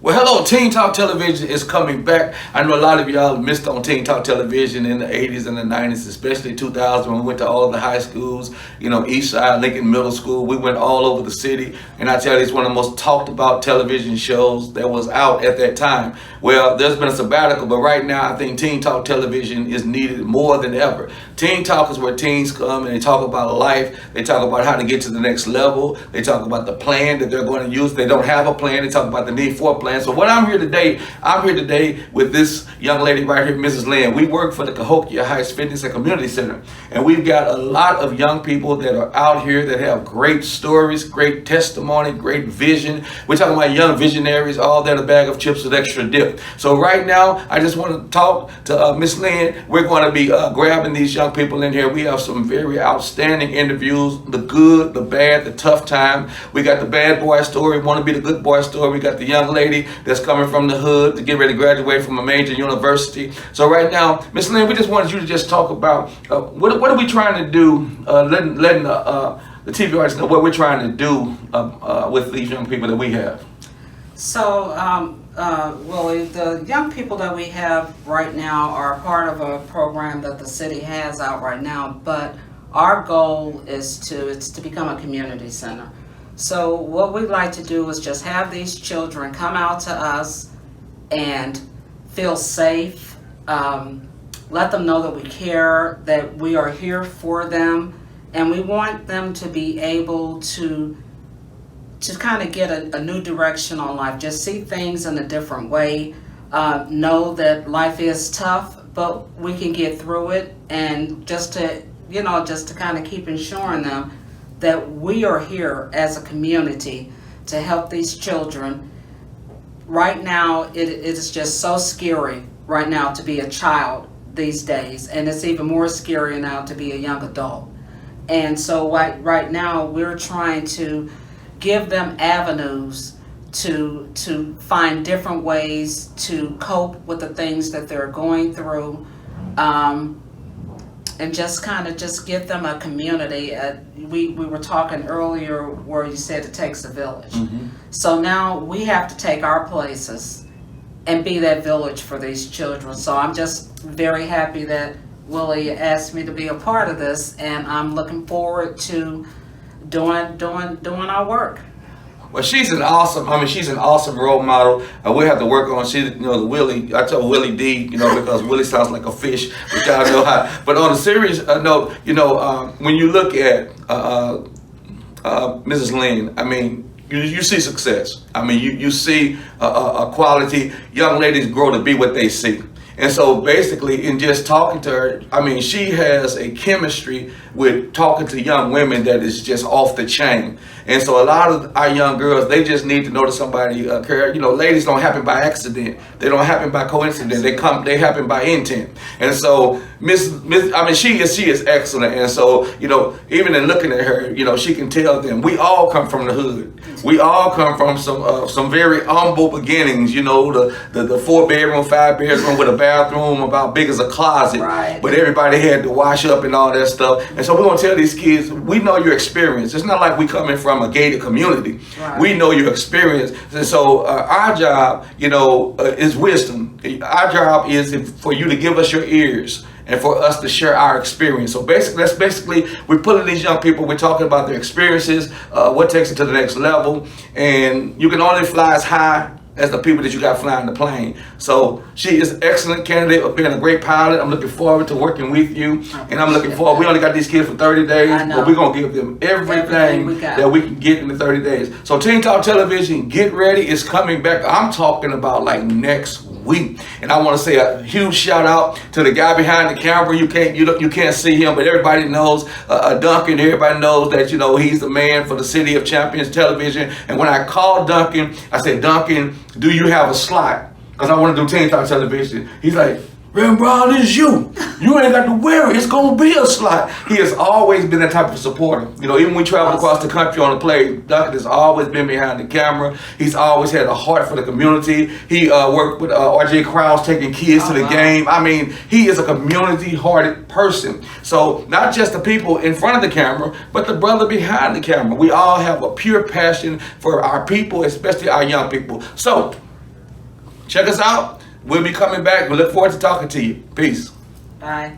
Well, hello, Teen Talk Television is coming back. I know a lot of y'all missed on Teen Talk Television in the 80s and the 90s, especially 2000 when we went to all the high schools, East Side, Lincoln Middle School. We went all over the city, and I tell you, it's one of the most talked about television shows that was out at that time. Well, there's been a sabbatical, but right now I think Teen Talk Television is needed more than ever. Teen Talk is where teens come and they talk about life. They talk about how to get to the next level. They talk about the plan that they're going to use. They don't have a plan. They talk about the need for a plan. So what I'm here today with this young lady right here, Mrs. Lynn. We work for the Cahokia Heights Fitness and Community Center. And we've got a lot of young people that are out here that have great stories, great testimony, great vision. We're talking about young visionaries, all that a bag of chips with extra dip. So right now, I just want to talk to Miss Lynn. We're going to be grabbing these young people in here. We have some very outstanding interviews, the good, the bad, the tough time. We got the bad boy story, want to be the good boy story. We got the young lady that's coming from the hood to get ready to graduate from a major university. So right now, Miss Lynn, we just wanted you to just talk about what are we trying to do, letting the TV audience know what we're trying to do with these young people that we have. So, Willie, the young people that we have right now are part of a program that the city has out right now, but our goal is to become a community center. So what we'd like to do is just have these children come out to us and feel safe, let them know that we care, that we are here for them, and we want them to be able to kind of get a new direction on life, just see things in a different way, know that life is tough, but we can get through it, and just to kind of keep ensuring them that we are here as a community to help these children. Right now, it is just so scary right now to be a child these days, and it's even more scary now to be a young adult. And so right now, we're trying to give them avenues to find different ways to cope with the things that they're going through, and just give them a community. We were talking earlier where you said it takes a village. Mm-hmm. So now we have to take our places and be that village for these children. So I'm just very happy that Willie asked me to be a part of this, and I'm looking forward to doing our work. Well, she's an awesome role model. We have to work on, the Willie, I tell Willie D, because Willie sounds like a fish, which y'all know how. But on a serious note, when you look at Mrs. Lynn, you see success. You see a quality. Young ladies grow to be what they see. And so basically, in just talking to her, she has a chemistry with talking to young women that is just off the chain. And so a lot of our young girls, they just need to know that somebody care. Ladies don't happen by accident. They don't happen by coincidence. They happen by intent. And so she is excellent. And so, even in looking at her, she can tell them we all come from the hood. We all come from some very humble beginnings. The 4-bedroom, 5-bedroom with a bathroom about big as a closet. Right. But everybody had to wash up and all that stuff. And so we're gonna tell these kids, we know your experience. It's not like we coming from a gated community. Right. We know your experience. And so our job, is wisdom. Our job is for you to give us your ears and for us to share our experience. So basically, we're pulling these young people, we're talking about their experiences, what takes it to the next level, and you can only fly as high as the people that you got flying the plane. So she is an excellent candidate of being a great pilot. I'm looking forward to working with you, and I'm looking forward, we only got these kids for 30 days, but we're gonna give them everything that we can get in the 30 days. So Teen Talk Television, get ready, it's coming back. I'm talking about like next week. And I want to say a huge shout out to the guy behind the camera. You can't see him, but everybody knows Duncan. Everybody knows that he's the man for the City of Champions Television. And when I called Duncan, I said, Duncan, do you have a slot? Because I want to do Teen Talk Television. He's like, Reverend Brown, it's you. You ain't got to worry. It's going to be a slot. He has always been that type of supporter. Even when we travel across the country on a plane, Duncan has always been behind the camera. He's always had a heart for the community. He worked with RJ Krause taking kids to the game. He is a community-hearted person. So not just the people in front of the camera, but the brother behind the camera. We all have a pure passion for our people, especially our young people. So check us out. We'll be coming back. We look forward to talking to you. Peace. Bye.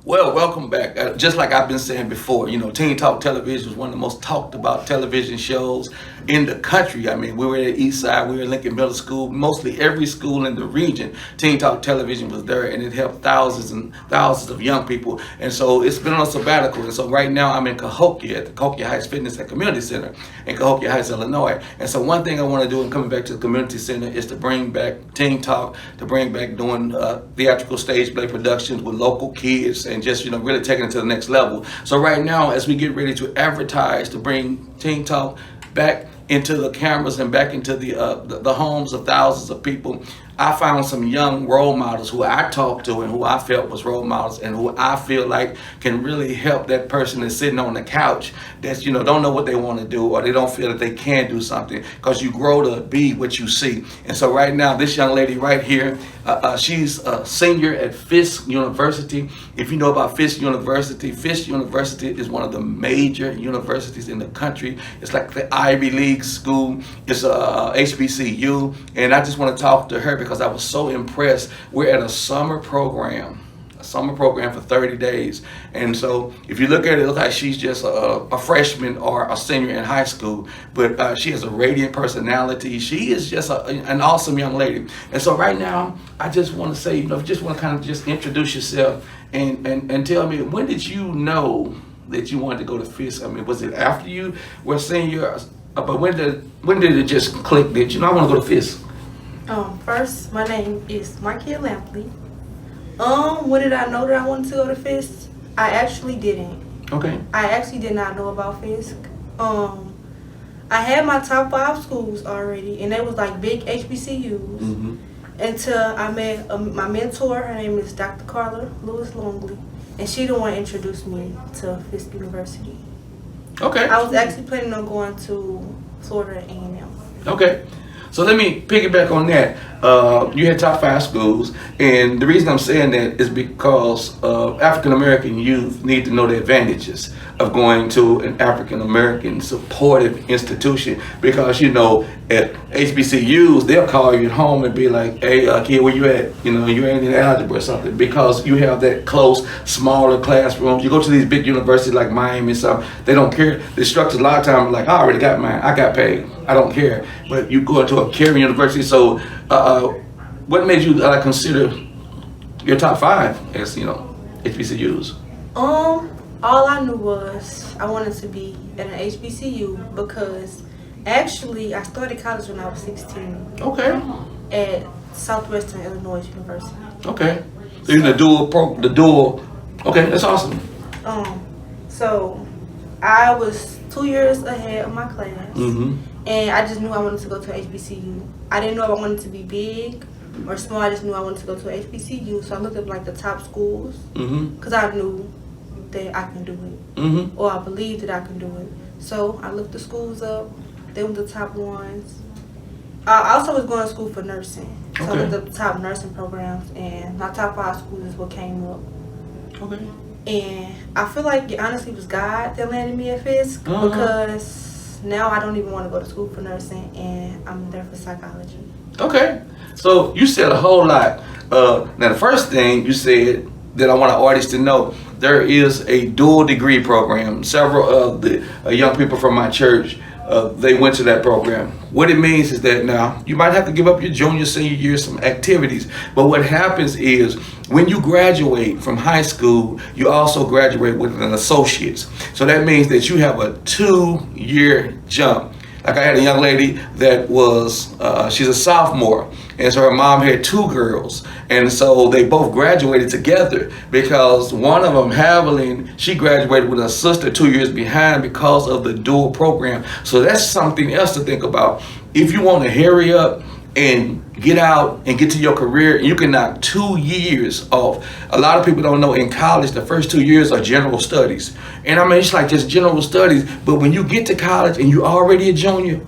Well, welcome back. Just like I've been saying before, Teen Talk Television is one of the most talked about television shows in the country. I mean, we were at East Side, we were at Lincoln Middle School, mostly every school in the region. Teen Talk Television was there, and it helped thousands and thousands of young people. And so it's been on a sabbatical. And so right now I'm in Cahokia at the Cahokia Heights Fitness and Community Center in Cahokia Heights, Illinois. And so one thing I want to do in coming back to the community center is to bring back Teen Talk, to bring back doing theatrical stage play productions with local kids, and just really taking it to the next level. So right now, as we get ready to advertise to bring Teen Talk back into the cameras and back into the homes of thousands of people, I found some young role models who I talked to and who I felt was role models and who I feel like can really help that person that's sitting on the couch that's don't know what they want to do, or they don't feel that they can do something, because you grow to be what you see. And so right now, this young lady right here, she's a senior at Fisk University. If you know about Fisk University is one of the major universities in the country. It's like the Ivy League school. It's a HBCU, and I just want to talk to her because I was so impressed. We're at a summer program for 30 days. And so if you look at it, it looks like she's just a freshman or a senior in high school, but she has a radiant personality. She is just an awesome young lady. And so right now, I just want to say, just want to kind of just introduce yourself and tell me, when did you know that you wanted to go to Fisk? I mean, was it after you were senior? But when did it just click that, I want to go to Fisk? First, my name is Markia Lampley. When did I know that I wanted to go to Fisk? I actually didn't. Okay. I actually did not know about Fisk. I had my top 5 schools already, and they was like big HBCUs. Mm-hmm. Until I met my mentor. Her name is Dr. Carla Lewis Longley, and she the one introduced me to Fisk University. Okay. I was actually planning on going to Florida A&M. Okay. So let me piggyback on that. You had top 5 schools, and the reason I'm saying that is because African American youth need to know the advantages of going to an African American supportive institution, because at HBCUs they'll call you at home and be like, hey kid, where you at? You ain't in algebra or something, because you have that close, smaller classrooms. You go to these big universities like Miami and stuff, they don't care. The instructors a lot of times are like, I already got mine, I got paid, I don't care. But you go into a caring university. So what made you consider your top 5 as HBCUs? All I knew was I wanted to be at an HBCU because actually I started college when I was 16. Okay. At Southwestern Illinois University. Okay. So you're the dual. Okay, that's awesome. So I was 2 years ahead of my class. Mm-hmm. And I just knew I wanted to go to a HBCU. I didn't know if I wanted to be big or small. I just knew I wanted to go to a HBCU. So I looked up the top schools because I knew that I can do it, or I believed that I can do it. So I looked the schools up. They were the top ones. I also was going to school for nursing. So I looked up the top nursing programs, and my top 5 schools is what came up. Okay. And I feel like it honestly was God that landed me at Fisk because now I don't even want to go to school for nursing, and I'm there for psychology. Okay. So you said a whole lot. Now the first thing you said that I want our audience to know, there is a dual degree program. Several of the young people from my church, they went to that program. What it means is that now you might have to give up your junior, senior year, some activities. But what happens is when you graduate from high school, you also graduate with an associate's. So that means that you have a 2-year jump. Like I had a young lady that was, she's a sophomore, and so her mom had 2 girls, and so they both graduated together because one of them, Haviland, she graduated with her sister 2 years behind because of the dual program. So that's something else to think about. If you want to hurry up and get out and get to your career, you can knock 2 years off. A lot of people don't know in college, the first 2 years are general studies. And I mean, it's like just general studies, but when you get to college and you're already a junior,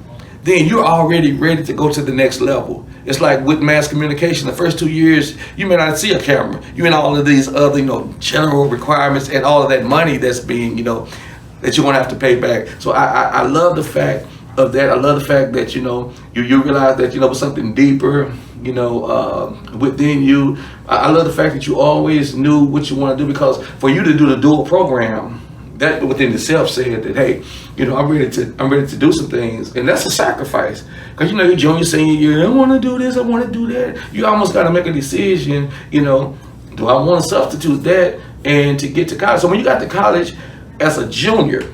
then you're already ready to go to the next level. It's like with mass communication, the first 2 years, you may not see a camera. You in all of these other, general requirements and all of that money that's being, that you're gonna have to pay back. So I love the fact of that. I love the fact that, you know, you realize that, you know, was something deeper, you know, within you. I love the fact that you always knew what you want to do, because for you to do the dual program, that within itself said that, hey, you know, I'm ready to do some things, and that's a sacrifice. Because, you know, your junior, senior year, I want to do this, I want to do that. You almost got to make a decision, you know, do I want to substitute that and to get to college? So when you got to college as a junior,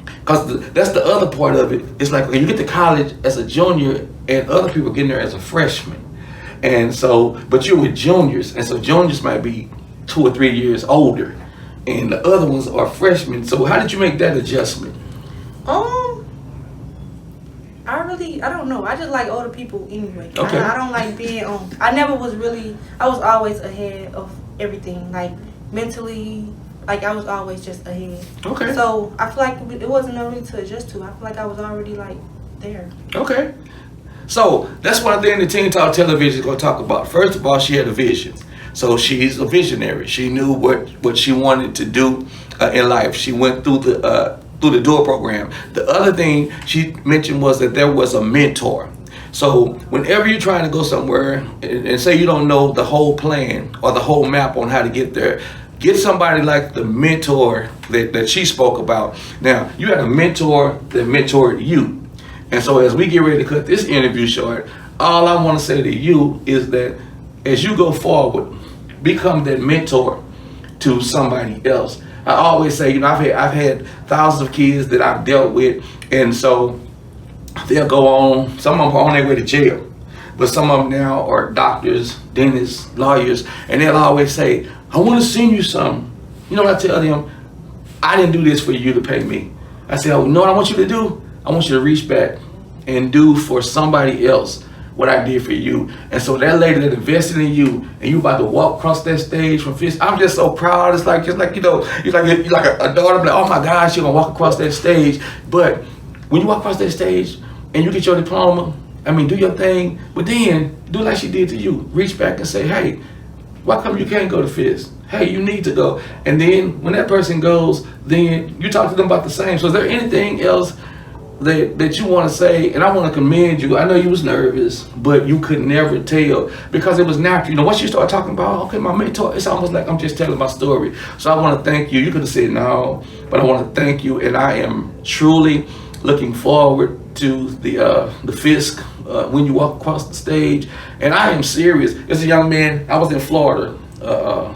because that's the other part of it. It's like when you get to college as a junior and other people getting there as a freshman. And so, but you're with juniors, and so juniors might be 2 or 3 years older, and the other ones are freshmen. So how did you make that adjustment? I don't know. I just like older people anyway. Okay. I don't like being I was always ahead of everything. Like mentally, like I was always just ahead. Okay. So I feel like it wasn't really to adjust to. I feel like I was already like there. Okay. So that's one thing the Teen Talk Television is going to talk about. First of all, she had a vision. So she's a visionary. She knew what she wanted to do in life. She went through the dual program. The other thing she mentioned was that there was a mentor. So whenever you're trying to go somewhere and say you don't know the whole plan or the whole map on how to get there, get somebody like the mentor that she spoke about. Now, you had a mentor that mentored you. And so as we get ready to cut this interview short, all I want to say to you is that as you go forward, become that mentor to somebody else. I always say, you know, I've had thousands of kids that I've dealt with, and so they'll go on, some of them are on their way to jail, but some of them now are doctors, dentists, lawyers, and they'll always say, I want to send you something. You know what I tell them? I didn't do this for you to pay me. I say, oh, you know what I want you to do? I want you to reach back and do for somebody else what I did for you. And so that lady that invested in you, and you about to walk across that stage from Fish, I'm just so proud. It's like, just like, you know, you're like a daughter, like, oh my gosh, you're gonna walk across that stage. But when you walk across that stage and you get your diploma, I mean, do your thing, but then do like she did to you. Reach back and say, hey, why come you can't go to Fisk? Hey, you need to go. And then when that person goes, then you talk to them about the same. So is there anything else that you want to say? And I want to commend you. I know you was nervous, but you could never tell because it was natural. You know, once you start talking about, okay, my mentor, it's almost like I'm just telling my story. So I want to thank you. You could have said no, but I want to thank you. And I am truly looking forward to the Fisk when you walk across the stage. And I am serious. There's a young man, I was in Florida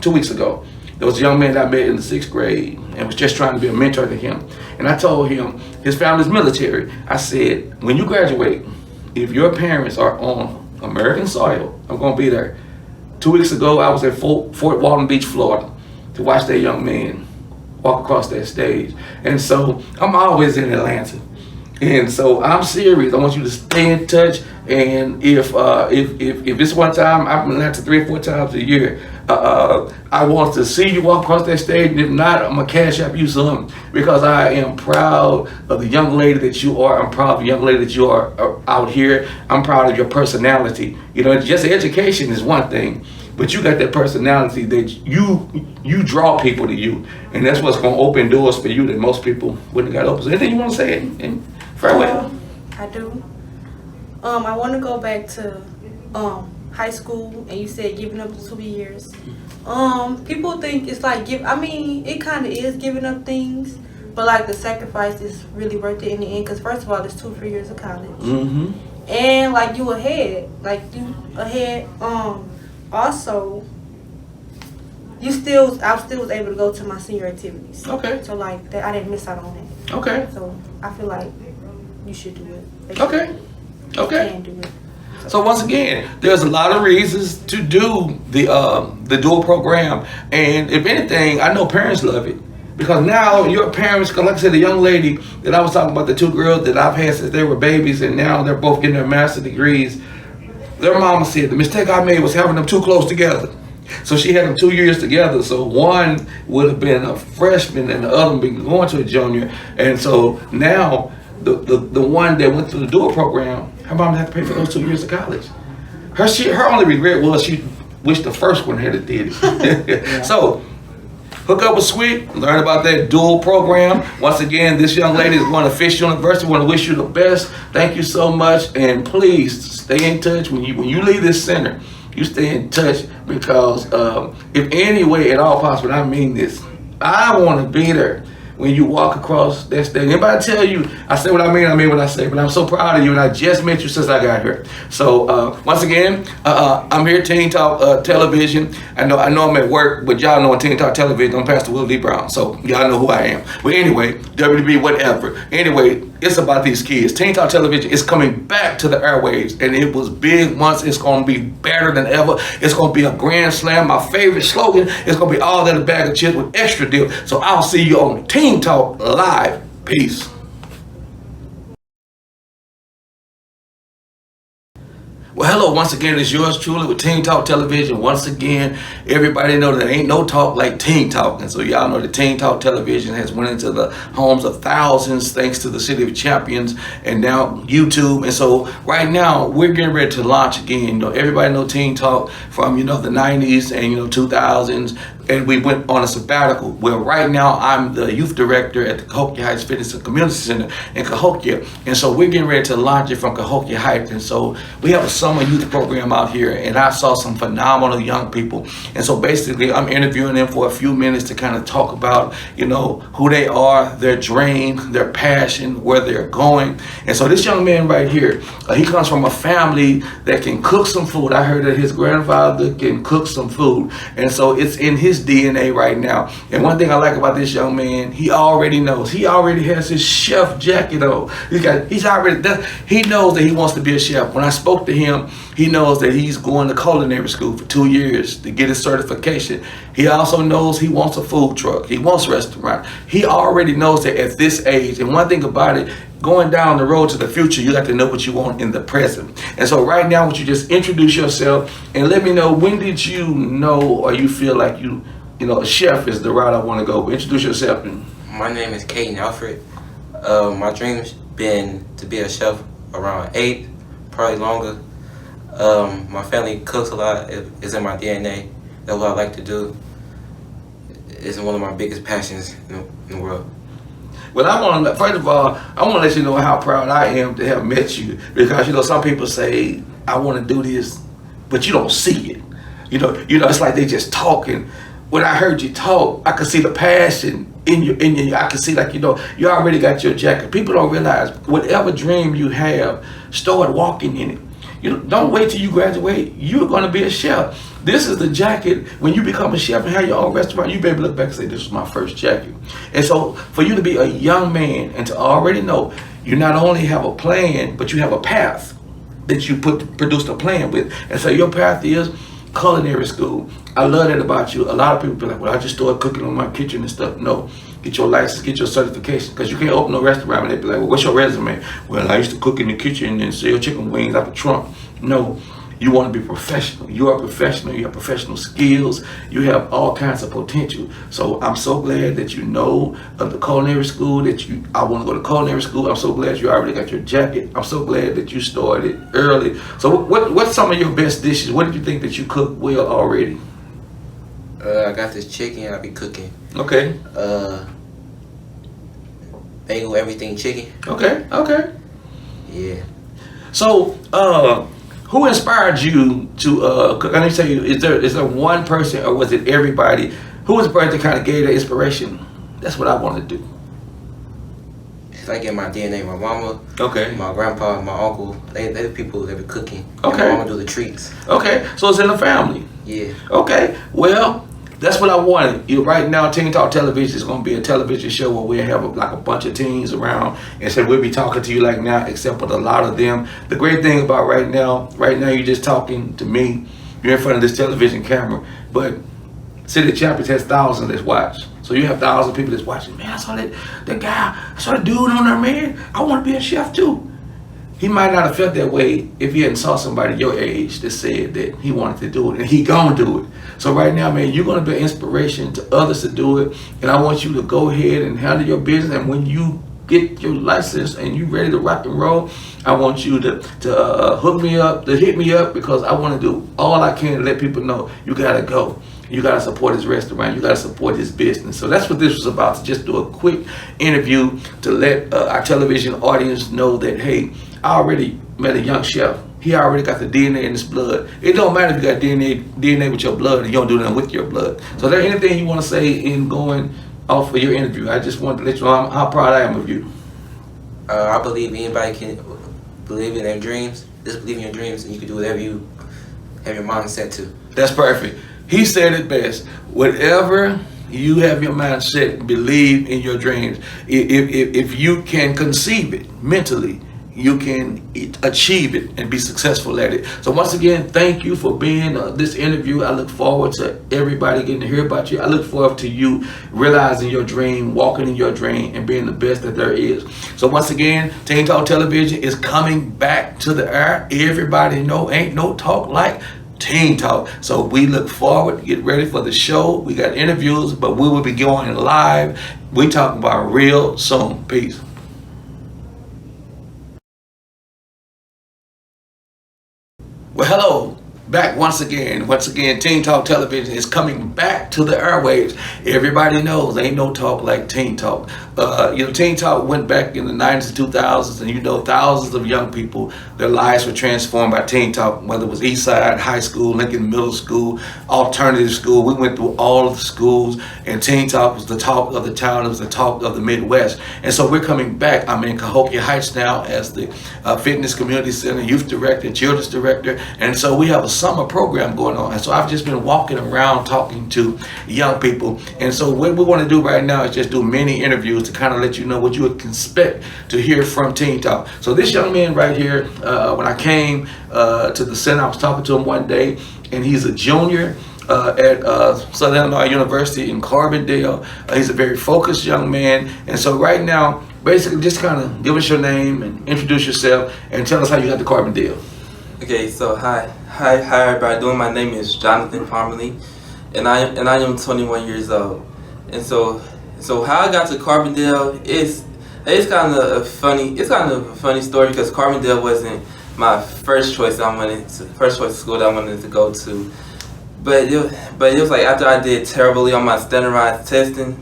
2 weeks ago. There was a young man that I met in the 6th grade and was just trying to be a mentor to him. And I told him, his family's military. I said, when you graduate, if your parents are on American soil, I'm gonna be there. 2 weeks ago, I was at Fort Walton Beach, Florida, to watch that young man walk across that stage. And so I'm always in Atlanta. And so I'm serious. I want you to stay in touch. And if it's one time, I'm in Atlanta 3 or 4 times a year. I want to see you walk across that stage, and if not, I'm gonna cash up you some, because I am proud of the young lady that you are. I'm proud of the young lady that you are out here. I'm proud of your personality. You know, just education is one thing, but you got that personality that you draw people to you, and that's what's gonna open doors for you that most people wouldn't have got open. So anything you want to say in farewell? I do. I want to go back to high school, and you said giving up 2 years. People think it's like it kind of is giving up things, but like the sacrifice is really worth it in the end. Because first of all, it's 2 free years of college, and like you ahead. Also, I still was able to go to my senior activities. Okay. So like that, I didn't miss out on that. Okay. So I feel like you should do it. Okay. Okay. You can do it. So once again, there's a lot of reasons to do the dual program, and if anything, I know parents love it, because now your parents, cause like I said, the young lady that I was talking about, the 2 girls that I've had since they were babies, and now they're both getting their master's degrees. Their mama said the mistake I made was having them too close together. So she had them 2 years together. So one would have been a freshman and the other one been going to a junior, and so now the one that went through the dual program, her mom had to pay for those 2 years of college. Her only regret was she wished the first one had did it. Yeah. So Hook up with Sweet, learn about that dual program. Once again, this young lady is going to Fish University. We want to wish you the best. Thank you so much, and please stay in touch when you leave this center. You stay in touch because if any way at all possible, I mean this, I want to be there when you walk across that stage. Anybody tell you, I say what I mean what I say, but I'm so proud of you, and I just met you since I got here. So once again, I'm here at Teen Talk Television. I know I'm at work, but y'all know on Teen Talk Television, I'm Pastor Willie Brown, so y'all know who I am. But anyway, WB, whatever. Anyway, it's about these kids. Teen Talk Television is coming back to the airwaves, and it was big once. It's going to be better than ever. It's going to be a grand slam. My favorite slogan is going to be all that a bag of chips with extra dip. So I'll see you on Teen Talk Live. Peace. Well, hello, once again, it's yours truly with Teen Talk Television. Once again, everybody know that ain't no talk like Teen Talk. And so y'all know that Teen Talk Television has went into the homes of thousands thanks to the City of Champions and now YouTube. And so right now, we're getting ready to launch again. You know, everybody know Teen Talk from, the 90s and, 2000s. And we went on a sabbatical. Well, right now, I'm the youth director at the Cahokia Heights Fitness and Community Center in Cahokia. And so we're getting ready to launch it from Cahokia Heights. And so we have a summer youth program out here, and I saw some phenomenal young people. And so basically, I'm interviewing them for a few minutes to kind of talk about, who they are, their dream, their passion, where they're going. And so this young man right here, he comes from a family that can cook some food. I heard that his grandfather can cook some food. And so it's in his DNA right now. And one thing I like about this young man, he already knows. He already has his chef jacket on. He knows that he wants to be a chef. When I spoke to him, he knows that he's going to culinary school for 2 years to get his certification. He also knows he wants a food truck. He wants a restaurant. He already knows that at this age. And one thing about it, going down the road to the future, you have to know what you want in the present. And so right now, would you just introduce yourself and let me know, when did you know or you feel like a chef is the route I want to go? Introduce yourself. My name is Caden Alfred. My dream's been to be a chef around 8, probably longer. My family cooks a lot. It's in my DNA. That's what I like to do. It's one of my biggest passions in the world. Well, first of all, I want to let you know how proud I am to have met you, because some people say, I want to do this, but you don't see it. It's like they just talking. When I heard you talk, I could see the passion in you. I could see you already got your jacket. People don't realize whatever dream you have, start walking in it. Don't wait till you graduate. You're going to be a chef. This is the jacket. When you become a chef and have your own restaurant, you better look back and say, this was my first jacket. And so for you to be a young man and to already know, you not only have a plan, but you have a path that you produced a plan with. And so your path is culinary school. I love that about you. A lot of people be like, well, I just started cooking on my kitchen and stuff. No. Get your license, get your certification, because you can't open a restaurant and they be like, well, what's your resume? Well, I used to cook in the kitchen and sell chicken wings out the trunk. No, you want to be professional. You are a professional. You have professional skills. You have all kinds of potential. So I'm so glad that you know of the culinary school, I want to go to culinary school. I'm so glad you already got your jacket. I'm so glad that you started early. So what's some of your best dishes? What did you think that you cook well already? I got this chicken I be cooking. Okay. Bagel everything chicken. Okay. Yeah. So, who inspired you to cook? I need to tell you, is there one person, or was it everybody? Who was the person that kind of gave that inspiration? That's what I want to do. It's like in my DNA. My mama, okay, my grandpa, my uncle, they're the people that be cooking. Okay. And my mama do the treats. Okay, so it's in the family. Yeah. Okay, well, that's what I wanted. Right now, Teen Talk Television is going to be a television show where we have a bunch of teens around, and so we'll be talking to you like now, except for a lot of them. The great thing about right now, you're just talking to me. You're in front of this television camera, but City of Champions has thousands that's watch. So you have thousands of people that's watching. Man, I saw that guy, I saw the dude on there, man. I want to be a chef too. He might not have felt that way if he hadn't saw somebody your age that said that he wanted to do it, and he gonna do it. So right now, man, you're gonna be an inspiration to others to do it, and I want you to go ahead and handle your business. And when you get your license and you ready to rock and roll, I want you to hit me up, because I want to do all I can to let people know you gotta go. You got to support his restaurant. You got to support his business. So that's what this was about, to just do a quick interview to let our television audience know that, hey, I already met a young chef. He already got the DNA in his blood. It don't matter if you got DNA with your blood and you don't do nothing with your blood. So is there anything you want to say in going off of your interview? I just wanted to let you know how proud I am of you. I believe anybody can believe in their dreams. Just believe in your dreams, and you can do whatever you have your mind set to. That's perfect. He said it best. Whatever you have your mind set, believe in your dreams. If you can conceive it mentally, you can achieve it and be successful at it. So once again, thank you for being this interview. I look forward to everybody getting to hear about you. I look forward to you realizing your dream, walking in your dream, and being the best that there is. So once again, Teen Talk Television is coming back to the air. Everybody know ain't no talk like Teen Talk. So we look forward to get ready for the show. We got interviews, but we will be going live. We talking about real soon. Peace. Well, hello, back once again. Once again, Teen Talk Television is coming back to the airwaves. Everybody knows ain't no talk like Teen Talk. Teen Talk went back in the 90s and 2000s, and thousands of young people, their lives were transformed by Teen Talk, whether it was Eastside High School, Lincoln Middle School, alternative school. We went through all of the schools, and Teen Talk was the talk of the town. It was the talk of the Midwest. And so we're coming back. I'm in Cahokia Heights now as the Fitness Community Center, Youth Director, Children's Director. And so we have a summer program going on. And so I've just been walking around talking to young people. And so what we want to do right now is just do many interviews to kind of let you know what you would expect to hear from Teen Talk. So this young man right here, when I came to the center, I was talking to him one day, and he's a junior at Southern Illinois University in Carbondale. He's a very focused young man. And so right now, basically just kind of give us your name and introduce yourself and tell us how you got to Carbondale. Okay, so hi everybody doing. My name is Jonathan Parmalee, and I am 21 years old. And so how I got to Carbondale is kind of a funny story, because Carbondale wasn't my first choice school that I wanted to go to. But it was like after I did terribly on my standardized testing,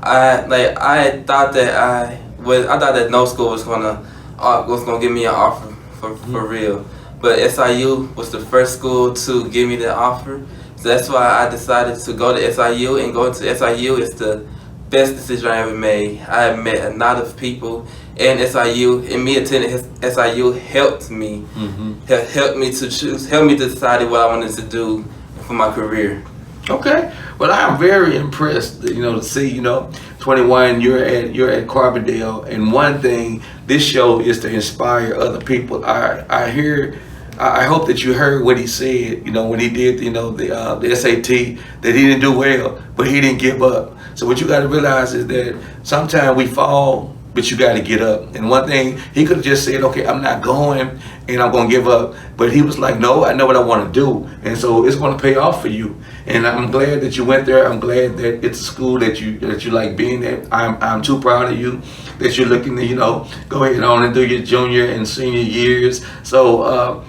I thought that no school was gonna give me an offer for real. But SIU was the first school to give me the offer. So that's why I decided to go to SIU, and going to SIU is the best decision I ever made. I have met a lot of people in SIU, and me attending SIU helped me to decide what I wanted to do for my career. Okay. Well, I am very impressed, to see, 21, you're at Carbondale, and one thing, this show is to inspire other people. I hope that you heard what he said, when he did, the SAT, that he didn't do well, but he didn't give up. So what you got to realize is that sometimes we fall, but you got to get up. And one thing, he could have just said, okay, I'm not going and I'm going to give up. But he was like, no, I know what I want to do. And so it's going to pay off for you. And I'm glad that you went there. I'm glad that it's a school that you like being at. I'm too proud of you that you're looking to, go ahead on and do your junior and senior years. So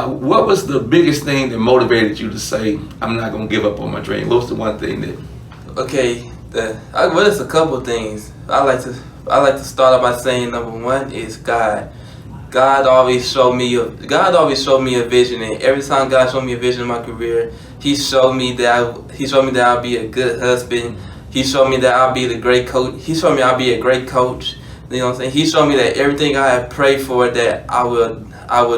what was the biggest thing that motivated you to say, I'm not going to give up on my dream? What was the one thing that... Okay, there's a couple things. I like to start off by saying, number one is God. God always showed me a vision, and every time God showed me a vision in my career, He showed me that I'll be a good husband. He showed me that I'll be the great coach. He showed me I'll be a great coach. You know what I'm saying? He showed me that everything I have prayed for, that I will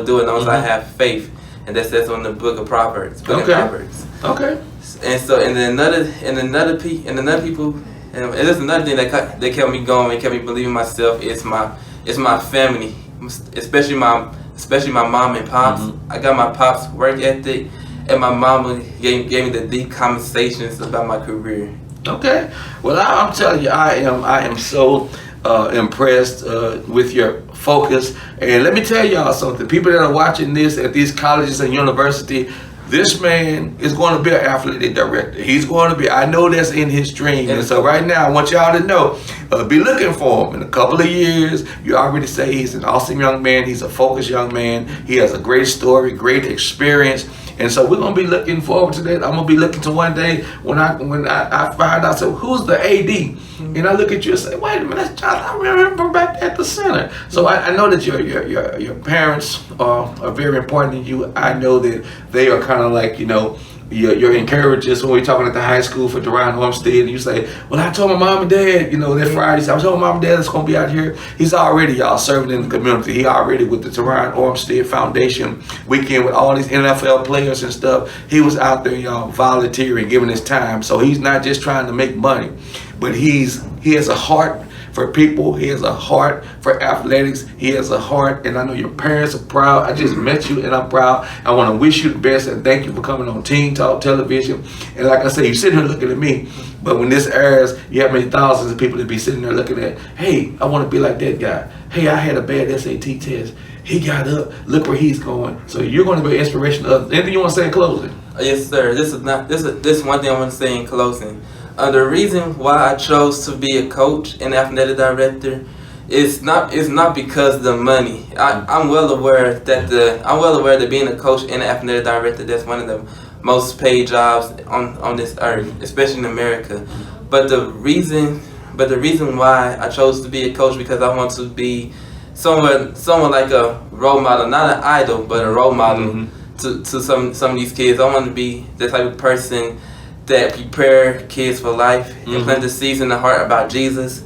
do it, as long as I have faith, and that says on the book of Proverbs. Okay. And so, and another people, and there's another thing that kept me going and kept me believing in myself is my family, especially my mom and pops. I got my pops' work ethic, and my mama gave me the deep conversations about my career. Okay. Well, I'm telling you, I am so impressed with your focus. And let me tell y'all something. People that are watching this at these colleges and university, this man is going to be an athletic director. He's going to be, I know that's in his dream. And so right now, I want y'all to know be looking for him in a couple of years. You already say he's an awesome young man. He's a focused young man. He has a great story, great experience. And so we're gonna be looking forward to that. I'm gonna be looking to one day when I find out, so who's the AD? And I look at you and say, wait a minute, that's John. I remember back at the center. So I know that your parents are very important to you. I know that they are kind of like, your encouragers when we're talking at the high school for Duran Olmsted, and you say, well, I told my mom and dad, that Friday, so I told my mom and dad that's going to be out here. He's already, y'all, serving in the community. He already with the Duran Olmsted Foundation weekend with all these NFL players and stuff. He was out there, y'all, volunteering, giving his time. So he's not just trying to make money, but he has a heart for people. He has a heart for athletics. He has a heart, and I know your parents are proud. I just met you, and I'm proud. I want to wish you the best, and thank you for coming on Teen Talk Television. And like I said, you're sitting here looking at me, but when this airs, you have many thousands of people that be sitting there looking at, hey, I want to be like that guy. Hey, I had a bad SAT test. He got up. Look where he's going. So you're going to be an inspiration to others. Anything you want to say in closing? Yes, sir. This is one thing I want to say in closing. The reason why I chose to be a coach and athletic director is not because of the money. I'm well aware that being a coach and an athletic director, that's one of the most paid jobs on this earth, especially in America. But the reason why I chose to be a coach, because I want to be someone like a role model, not an idol, but a role model to some of these kids. I want to be the type of person that prepare kids for life and plant the seeds in the heart about Jesus,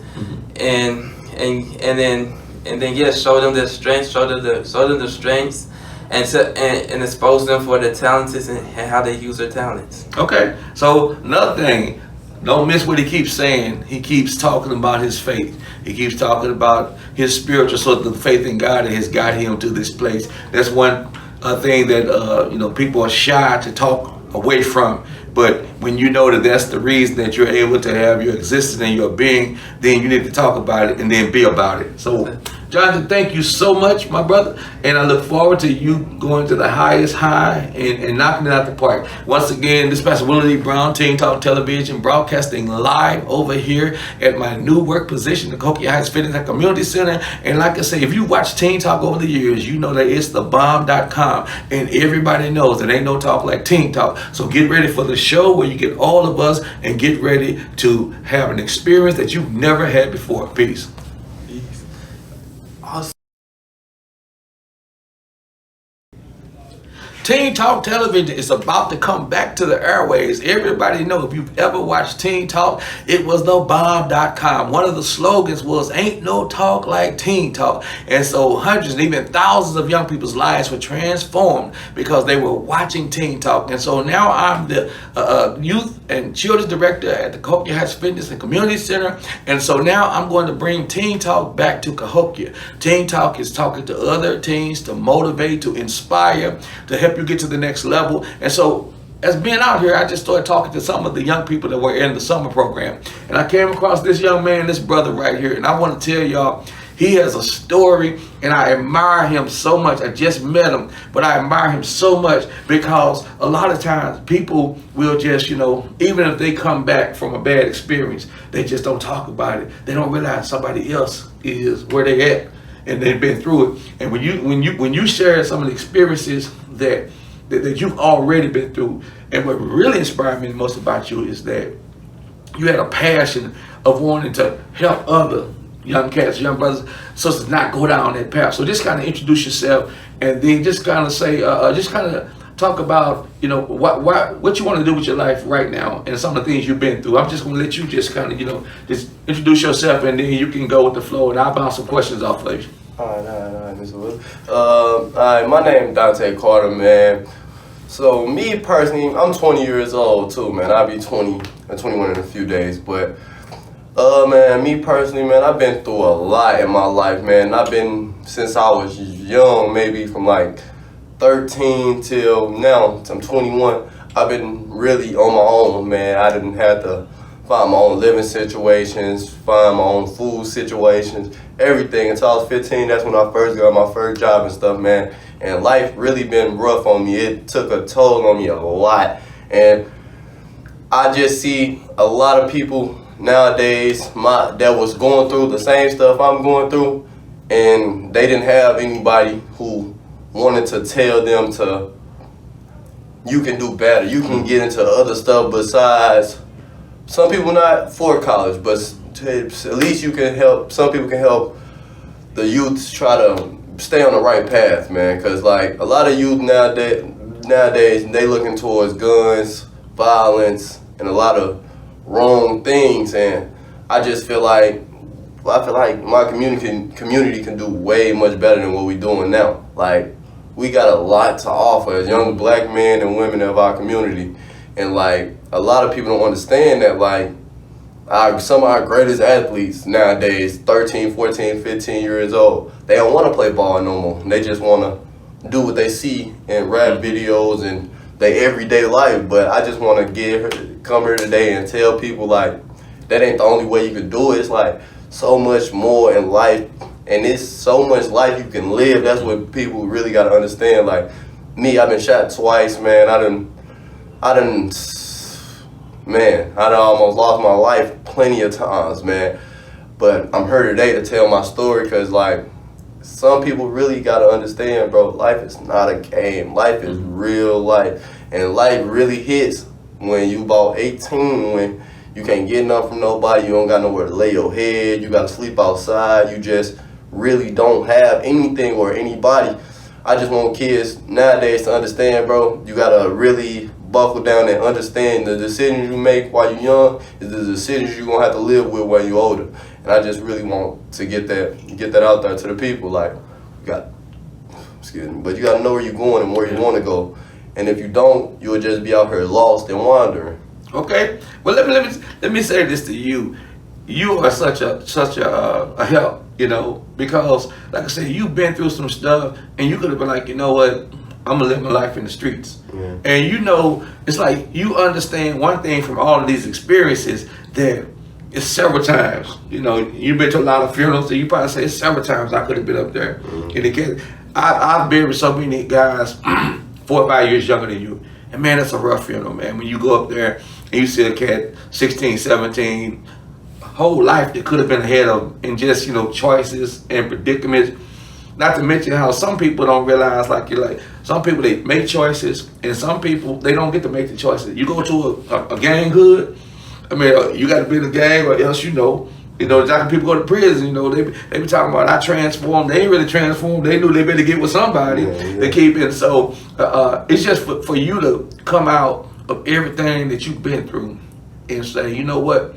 and then show them their strengths, show them the strengths, and expose them for their talents and how they use their talents. Okay, so another thing, don't miss what he keeps saying. He keeps talking about his faith. He keeps talking about his spiritual sort of faith in God that has got him to this place. That's one thing that people are shy to talk away from. But when you know that that's the reason that you're able to have your existence and your being, then you need to talk about it and then be about it. So, Jonathan, thank you so much, my brother. And I look forward to you going to the highest high and knocking it out the park. Once again, this is Pastor Willie Brown, Teen Talk Television, broadcasting live over here at my new work position, the Cahokia Heights Fitness and Community Center. And like I say, if you watch Teen Talk over the years, you know that it's thebomb.com. And everybody knows that ain't no talk like Teen Talk. So get ready for the show where you get all of us and get ready to have an experience that you've never had before. Peace. Awesome. Teen Talk Television is about to come back to the airways. Everybody know, if you've ever watched Teen Talk, it was thebomb.com. One of the slogans was, ain't no talk like Teen Talk. And so hundreds and even thousands of young people's lives were transformed because they were watching Teen Talk. And so now I'm the youth and children's director at the Cahokia Heights Fitness and Community Center. And so now I'm going to bring Teen Talk back to Cahokia. Teen Talk is talking to other teens to motivate, to inspire, to help you get to the next level. And so as being out here, I just started talking to some of the young people that were in the summer program. And I came across this young man, this brother right here. And I want to tell y'all, he has a story and I admire him so much. I just met him, but I admire him so much because a lot of times people will just, even if they come back from a bad experience, they just don't talk about it. They don't realize somebody else is where they at and they've been through it. And when you share some of the experiences that you've already been through, and what really inspired me the most about you is that you had a passion of wanting to help other young cats, young brothers, sisters not go down that path. So just kind of introduce yourself, and then just kind of say, just kind of talk about, what you want to do with your life right now, and some of the things you've been through. I'm just going to let you just kind of, just introduce yourself, and then you can go with the flow, and I'll bounce some questions off of you. All right, Mr. Will. My name is Dante Carter, man. So me personally, I'm 20 years old too, man. I'll be 21 in a few days, but man, me personally, man, I've been through a lot in my life, man. I've been, since I was young, maybe from like 13 till now, I'm 21, I've been really on my own, man. I didn't have to find my own living situations, find my own food situations, everything. Until I was 15, that's when I first got my first job and stuff, man. And life really been rough on me. It took a toll on me a lot. And I just see a lot of people nowadays that was going through the same stuff I'm going through, and they didn't have anybody who wanted to tell them to, you can do better, you can get into other stuff besides, some people not for college, but at least you can help, some people can help the youth try to stay on the right path, man, because like a lot of youth nowadays they looking towards guns, violence, and a lot of wrong things, and I just feel like my community can do way much better than what we're doing now. Like, we got a lot to offer as young black men and women of our community, and like a lot of people don't understand that like some of our greatest athletes nowadays, 13, 14, 15 years old, they don't want to play ball no more. They just want to do what they see in rap videos and their everyday life. But I just want to come here today and tell people like that ain't the only way you can do it. It's like so much more in life, and it's so much life you can live. That's what people really got to understand. Like me, I've been shot twice, man. I done almost lost my life plenty of times, man. But I'm here today to tell my story, because like some people really got to understand, bro, life is not a game. Life is real life, and life really hits when you about 18, when you can't get enough from nobody, you don't got nowhere to lay your head, you got to sleep outside, you just really don't have anything or anybody. I just want kids nowadays to understand, bro, you got to really buckle down and understand the decisions you make while you're young is the decisions you're gonna have to live with when you're older. And I just really want to get that out there to the people. Like, you got to know where you're going and where you want to go. And if you don't, you'll just be out here lost and wandering. Okay. Well, let me say this to you. You are such a help, you know, because like I said, you've been through some stuff, and you could have been like, you know what, I'm gonna live my life in the streets. Yeah. And you know, it's like you understand one thing from all of these experiences, that it's several times, you know, you've been to a lot of funerals, and you probably say it's several times I could have been up there. In the case, I've been with so many guys 4 or 5 years younger than you, and man, that's a rough funeral, man. When you go up there and you see a cat 16, 17, whole life that could have been ahead of, and just, you know, choices and predicaments. Not to mention how some people don't realize, like, you're like, some people, they make choices, and some people, they don't get to make the choices. You go to a gang hood, I mean, you got to be in a gang, or else, you know, people go to prison, you know, they be talking about, I transformed. They ain't really transformed. They knew they better get with somebody to keep it. So it's just for you to come out of everything that you've been through and say, you know what,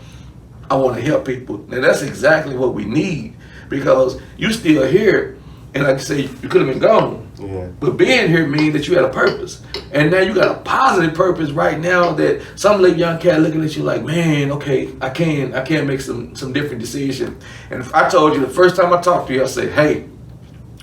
I want to help people. Now that's exactly what we need, because you still here, and like I say, you could have been gone. Yeah. But being here means that you had a purpose, and now you got a positive purpose right now. That some little young cat looking at you like, man, okay, I can make some different decisions. And if I told you the first time I talked to you, I said, hey,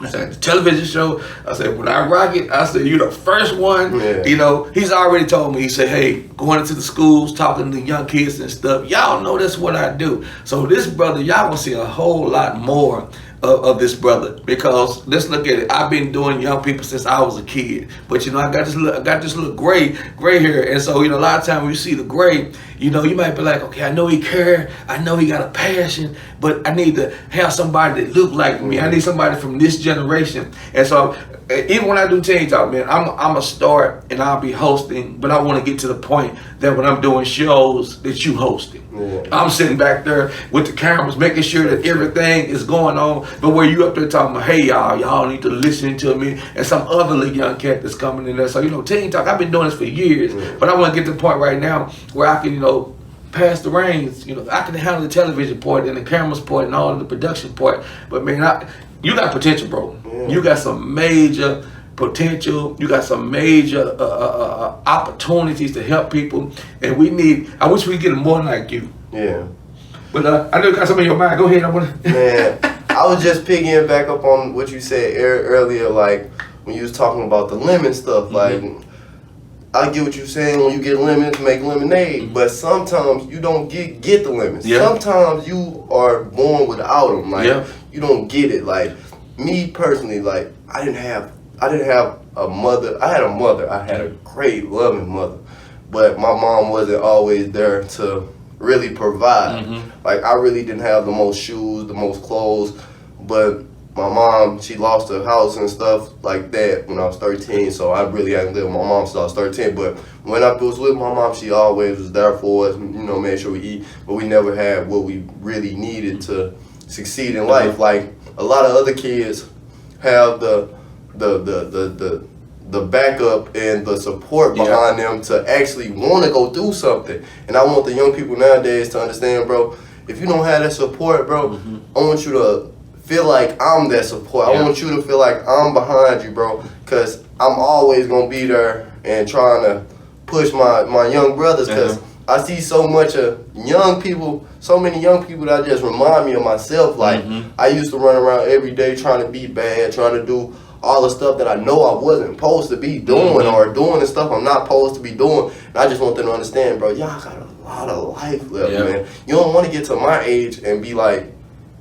I said, the television show, I said, when I rock it, I said, you the first one. Yeah. You know, he's already told me, he said, hey, going into the schools, talking to young kids and stuff, y'all know that's what I do. So this brother, y'all gonna see a whole lot more of this brother, because let's look at it. I've been doing young people since I was a kid, but you know, I got this little gray hair, and so, you know, a lot of times when you see the gray, you know, you might be like, okay, I know he care, I know he got a passion, but I need to have somebody that look like me. I need somebody from this generation. And so even when I do Teen Talk, man, I'm a start, and I'll be hosting, but I want to get to the point that when I'm doing shows that you hosting. Yeah. I'm sitting back there with the cameras, making sure that everything is going on, but where you up there talking about, hey, y'all need to listen to me, and some other little young cat that's coming in there. So, you know, Teen Talk, I've been doing this for years, but I want to get to the point right now where I can, you know, pass the reins. You know, I can handle the television part and the cameras part and all of the production part. But man, you got potential, bro. Yeah. You got some major potential. You got some major opportunities to help people, and I wish we get more like you. Yeah. But I know you got something in your mind. Go ahead. Man, I was just picking back up on what you said earlier, like when you was talking about the lemon stuff. Like, I get what you're saying. When you get lemons, make lemonade. But sometimes you don't get the lemons. Yeah. Sometimes you are born without them. Like, you don't get it. Like, me personally, like, I didn't have a mother. I had a mother. I had a great, loving mother. But my mom wasn't always there to really provide. Mm-hmm. Like I really didn't have the most shoes, the most clothes, but my mom, she lost her house and stuff like that when I was 13, so I really hadn't lived with my mom since I was 13. But when I was with my mom, she always was there for us, made sure we eat, but we never had what we really needed to succeed in life. Like a lot of other kids have the backup and the support behind them to actually want to go do something. And I want the young people nowadays to understand, bro, if you don't have that support, bro, I want you to feel like I'm that support. I want you to feel like I'm behind you, bro, because I'm always going to be there and trying to push my young brothers, because I see so much of young people, so many young people that just remind me of myself. Like, I used to run around every day trying to be bad, trying to do all the stuff that I know I wasn't supposed to be doing, or doing the stuff I'm not supposed to be doing. And I just want them to understand, bro, y'all got a lot of life left, man. You don't want to get to my age and be like,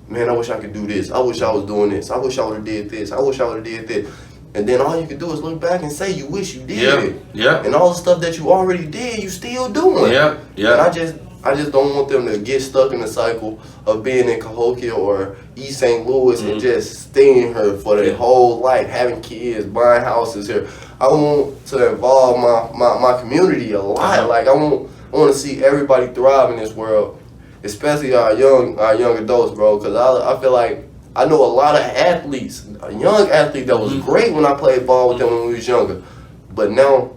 man, I wish I could do this. I wish I was doing this. I wish I would have did this. I wish I would have did this. And then all you can do is look back and say you wish you did it. Yeah. And all the stuff that you already did, you still doing. Yeah. Yeah. And I just don't want them to get stuck in the cycle of being in Cahokia or East St. Louis and just staying here for their whole life, having kids, buying houses here. I want to involve my community a lot. Like I want to see everybody thrive in this world, especially our young adults, bro. Because I feel like I know a lot of athletes, a young athlete that was great when I played ball with them when we was younger, but now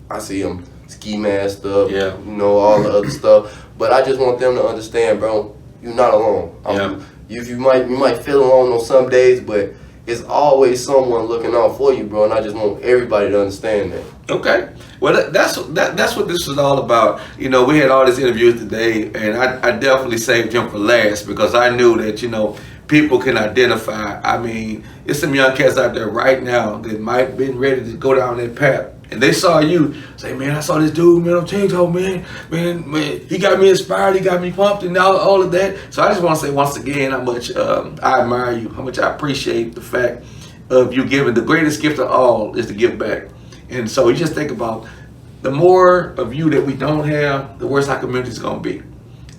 I see them ski masked up, all the other stuff. But I just want them to understand, bro, you're not alone. You might feel alone on some days, but it's always someone looking out for you, bro. And I just want everybody to understand that. Okay. Well, that's what this is all about. We had all these interviews today, and I definitely saved him for last because I knew that, people can identify. I mean, there's some young cats out there right now that might have been ready to go down that path. And they saw you, say, man, I saw this dude, man, on TikTok, man, he got me inspired, he got me pumped and all of that. So I just want to say once again how much I admire you, how much I appreciate the fact of you giving. The greatest gift of all is to give back. And so you just think about the more of you that we don't have, the worse our community is going to be.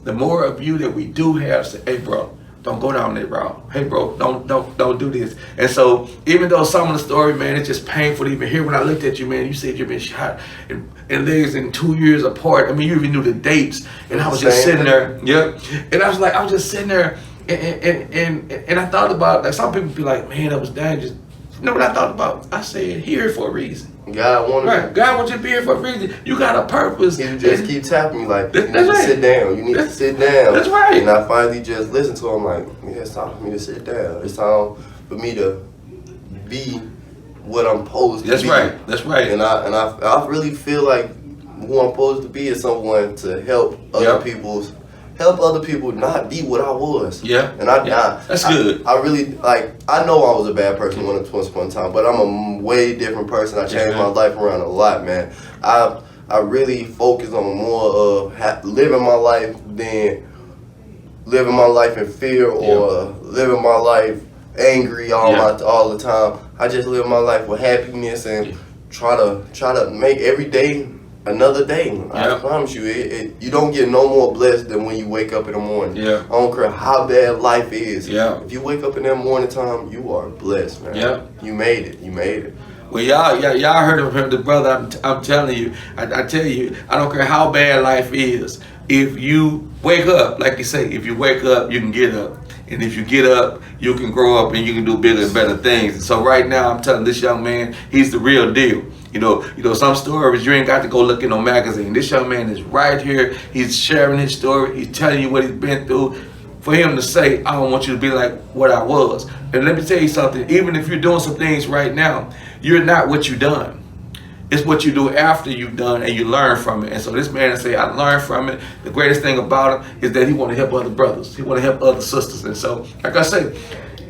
The more of you that we do have, say, hey, bro, don't go down that route. Hey, bro, don't do this. And so, even though some of the story, man, it's just painful to even hear. When I looked at you, man, you said you've been shot and legs in 2 years apart. I mean, you even knew the dates. And I was just sitting there. And I was just sitting there, and I thought about, like, some people be like, man, that was dangerous. You know what I thought about? I said, here for a reason. God wants you to be here for a reason. You got a purpose. He just keep tapping me like, you need that's to right. sit down. You need to sit down. That's right. And I finally just listened to him like, yeah, it's time for me to sit down. It's time for me to be what I'm supposed to be. That's right. And I really feel like who I'm supposed to be is someone to help other people not be what I was. And that's good. I really, I know I was a bad person once upon a time, but I'm a way different person. I changed my life around a lot, man. I really focus on more of living my life than living my life in fear or living my life angry all the time. I just live my life with happiness and try to make every day another day. I promise you, you don't get no more blessed than when you wake up in the morning. I don't care how bad life is. If you wake up in that morning time, you are blessed, man. You made it. Well, y'all heard of him, the brother. I'm telling you, I tell you, I don't care how bad life is. If you wake up, like you say, if you wake up, you can get up. And if you get up, you can grow up and you can do bigger and better things. And so right now, I'm telling this young man, he's the real deal. Some stories you ain't got to go look in no magazine. This young man is right here. He's sharing his story. He's telling you what he's been through. For him to say, I don't want you to be like what I was. And let me tell you something. Even if you're doing some things right now, you're not what you done. It's what you do after you've done and you learn from it. And so this man say, I learned from it. The greatest thing about him is that he want to help other brothers. He want to help other sisters. And so, like I say,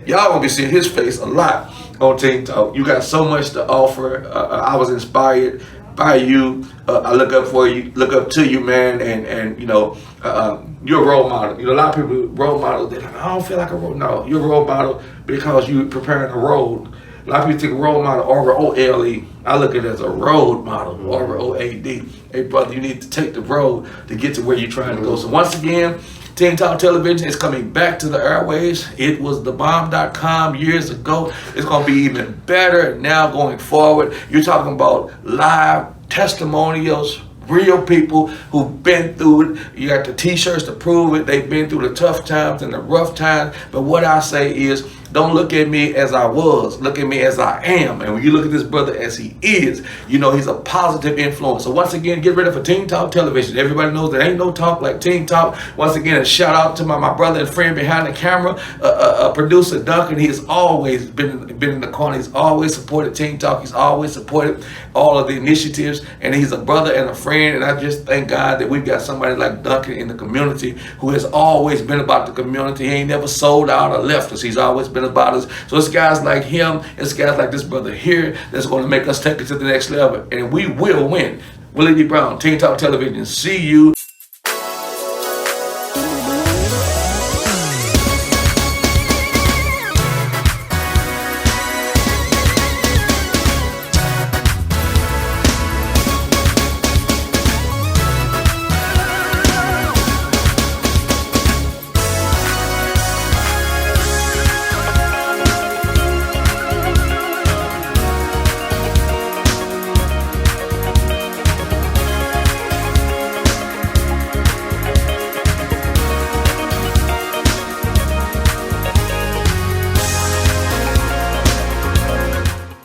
y'all gonna be seeing his face a lot on TikTok. You got so much to offer. I was inspired by you. I look up to you, man. And you're a role model. A lot of people role models. They're like, I don't feel like a role. No, you're a role model because you're preparing a road. A lot of people think role model, R-O-L-E. I look at it as a road model, R-O-A-D. hey brother, you need to take the road to get to where you're trying to go. So once again, Teen Talk Television is coming back to the airways. It was thebomb.com years ago. It's going to be even better now going forward. You're talking about live testimonials, real people who've been through it. You got the t-shirts to prove it. They've been through the tough times and the rough times. But what I say is, don't look at me as I was. Look at me as I am. And when you look at this brother as he is, you know he's a positive influence. So once again, get ready for Teen Talk Television. Everybody knows there ain't no talk like Teen Talk. Once again, a shout out to my brother and friend behind the camera, producer Duncan. He has always been in the corner. He's always supported Teen Talk. He's always supported all of the initiatives. And he's a brother and a friend. And I just thank God that we've got somebody like Duncan in the community who has always been about the community. He ain't never sold out or left us. He's always been about us. So it's guys like him, it's guys like this brother here that's going to make us take it to the next level, and we will win. Willie D. Brown, Teen Talk Television. See you.